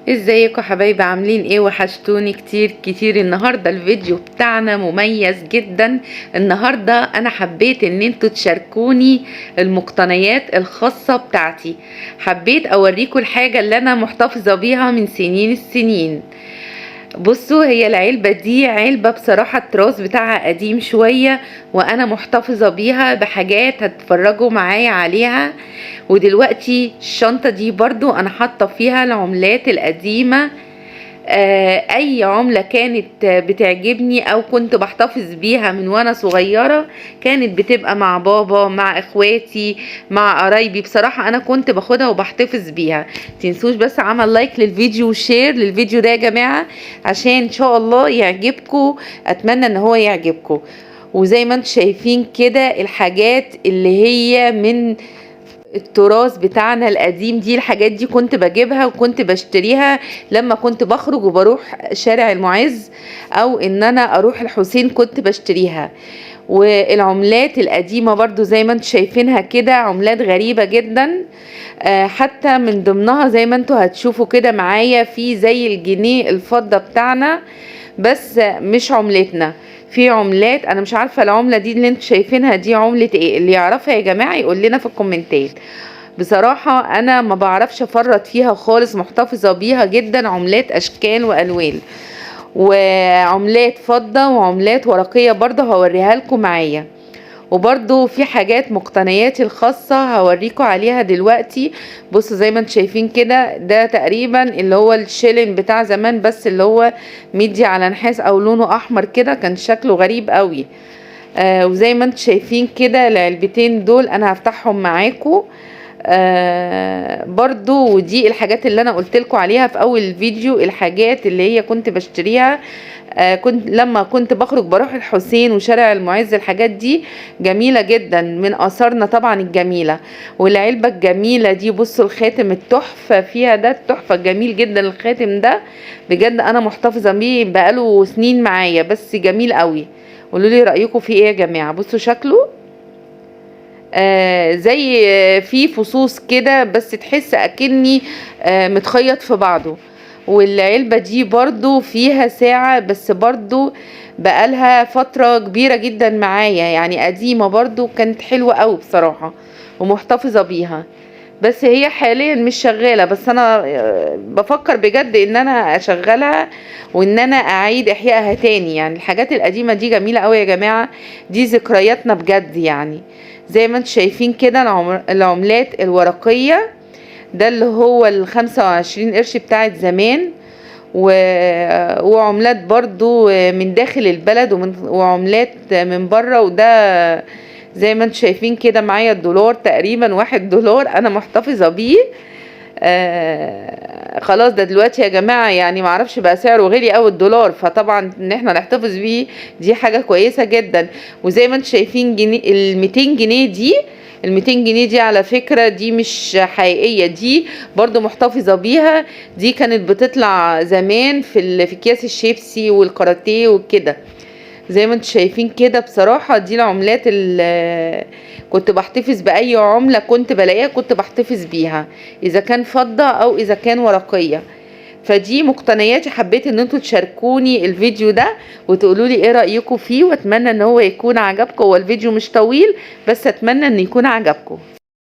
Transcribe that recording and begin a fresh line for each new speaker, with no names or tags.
ازيكم يا حبايبي؟ عاملين ايه؟ وحشتوني كتير كتير. النهارده الفيديو بتاعنا مميز جدا. النهارده انا حبيت ان انتوا تشاركوني المقتنيات الخاصة بتاعتي. حبيت اوريكم الحاجة اللي انا محتفظة بيها من سنين السنين. بصوا، هي العلبة دي علبة بصراحة التراث بتاعها قديم شوية، وانا محتفظة بيها بحاجات هتتفرجوا معايا عليها. ودلوقتي الشنطة دي برضو انا حاطة فيها العملات القديمة. اي عملة كانت بتعجبني او كنت بحتفظ بيها من وانا صغيرة كانت بتبقى مع بابا، مع اخواتي، مع قرايبي. بصراحة انا كنت باخدها وبحتفظ بيها. تنسوش بس عمل لايك للفيديو وشير للفيديو ده يا جماعة، عشان ان شاء الله يعجبكم. اتمنى ان هو يعجبكم. وزي ما انتم شايفين كده الحاجات اللي هي من التراث بتاعنا القديم دي، الحاجات دي كنت بجيبها وكنت بشتريها لما كنت بخرج وبروح شارع المعز او ان انا اروح الحسين كنت بشتريها. والعملات القديمة برضو زي ما انتم شايفينها كده عملات غريبة جدا. حتى من ضمنها زي ما انتم هتشوفوا كده معايا في زي الجنيه الفضة بتاعنا، بس مش عملتنا. في عملات انا مش عارفه العمله دي اللي انتوا شايفينها دي عمله ايه. اللي يعرفها يا جماعه يقول لنا في الكومنتات. بصراحه انا ما بعرفش افرط فيها خالص، محتفظه بيها جدا. عملات اشكال والوان، وعملات فضه وعملات ورقيه برضه هوريها لكم معايا. وبرضو في حاجات مقتنياتي الخاصة هوريكم عليها دلوقتي. بصوا زي ما انتم شايفين كده، ده تقريبا اللي هو الشيلن بتاع زمان، بس اللي هو ميدي على نحاس او لونه احمر كده، كان شكله غريب قوي. وزي ما انتم شايفين كده العلبتين دول انا هفتحهم معاكم. برضو ودي الحاجات اللي انا قلت لكم عليها في اول الفيديو، الحاجات اللي هي كنت بشتريها كنت لما كنت بروح الحسين وشارع المعز. الحاجات دي جميلة جدا من اثارنا طبعا الجميلة. والعلبة الجميلة دي بصوا الخاتم التحفة فيها، ده التحفة جميل جدا الخاتم ده بجد. انا محتفظة بيه بقاله سنين معايا، بس جميل قوي. قولوا لي رأيكم فيه ايه يا جماعة. بصوا شكله زي في فصوص كده، بس تحس اكني متخيط في بعضه. والعلبة دي برضو فيها ساعة، بس برضو بقالها فترة كبيرة جدا معايا، يعني قديمة برضو، كانت حلوة قوي بصراحة ومحتفظة بيها. بس هي حاليا مش شغالة، بس انا بفكر بجد ان انا اشغلها وان انا اعيد احيائها تاني. يعني الحاجات القديمة دي جميلة قوي يا جماعة، دي ذكرياتنا بجد. يعني زي ما انتم شايفين كده العملات الورقية، ده اللي هو ال25 قرش بتاعت زمان. وعملات برضو من داخل البلد وعملات من بره. وده زي ما انتم شايفين كده معايا الدولار، تقريبا 1 دولار انا محتفظة بيه. خلاص ده دلوقتي يا جماعة يعني معرفش بقى سعره غالي اوي الدولار، فطبعا ان احنا نحتفظ بيه دي حاجة كويسة جدا. وزي ما انتم شايفين ال200 جنيه دي، ال200 جنيه دي على فكرة دي مش حقيقية، دي برضو محتفظة بيها. دي كانت بتطلع زمان في اكياس الشيبسي والكاراتيه وكده. زي ما انتم شايفين كده بصراحة دي العملات اللي كنت بحتفظ بأي عملة كنت بلاقيها كنت بحتفظ بيها، إذا كان فضة أو إذا كان ورقية. فدي مقتنياتي. حبيت ان انتوا تشاركوني الفيديو ده وتقولوا لي ايه رأيكم فيه، واتمنى ان هو يكون عجبكم. هو الفيديو مش طويل، بس اتمنى ان يكون عجبكم.